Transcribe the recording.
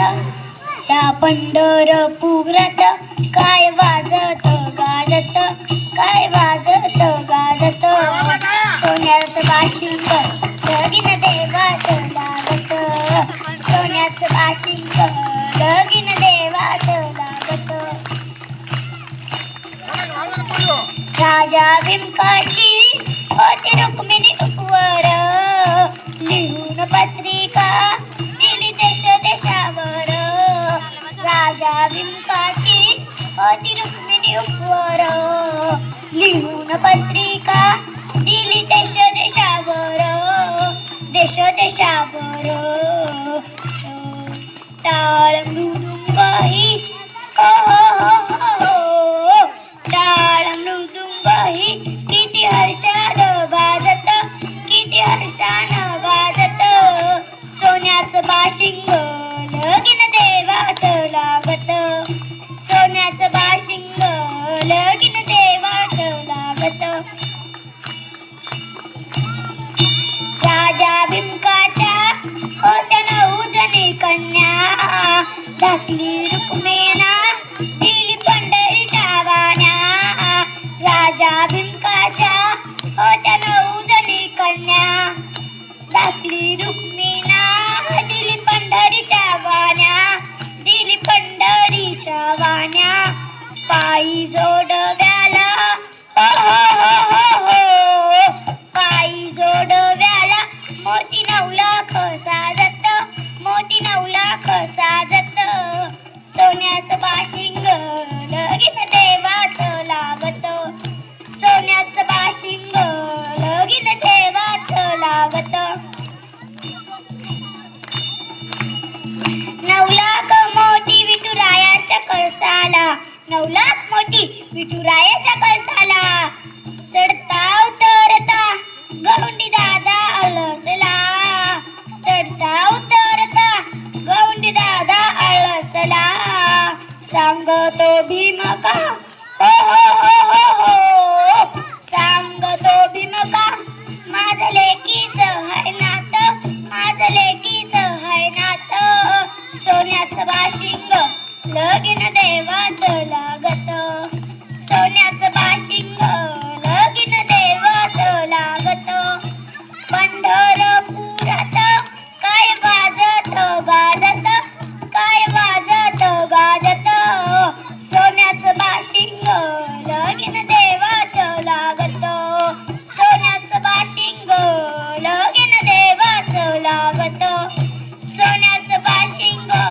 त्या पंढरपुरात काय वाजत गाजत, काय वाजत गाजत, सोन्याचं बाशिंग लगीन देवाच लागत, सोन्याचं बाशिंग लगीन देवाच लागत. राजा भीमकाची होती रुक्मिणी उपवर, लिहून पत्रिका दिली देश देशावर. राजा भीमकाची होती रुक्मिणी उपवर, लिहून पत्रिका दिली देश देशावर, देश देशावर. टाळ मृदुंगही टाळ मृदुंगही किती हर्षानं वाजत, किती हर्षानं वाजत, सोन्याचं बाशिंग लगीन देवाच लागत, सोन्याचं बाशिंग लगीन देवाच लागत. राजा भीमकाच्या होत्या 9 जणी कन्या, धाकली रुक्मिणा दिली पंढरीच्या वाण्या. राजा भीमकाच्या होत्या 9 जणी कन्या, धाकली रुक्मिणा दिली पंढरीच्या वाण्या, दिली पंढरीच्या वाण्या. पायी जोडव्याला पायी जोडव्याला मोती 9 लाख साजत, मोती 9 लाख साजत, सोन्याचं बाशिंग लगीन देवाच लागत, सोन्याचं बाशिंग लगीन देवाच लागत. 9 लाख मोती विठुरायाच्या कळसाला, 9 लाख मोती विठुरायाच्या कळसाला. चढता उतरता गवंडी दादा अळसला, चढता उतरता गवंडी दादा अळसला. सांगतो भीमका सांगतो भीमका, माझं लेकीच हाय नात, माझं लेकीच हाय नात, सोन्याचं बाशिंग लगीन देवाच लागत.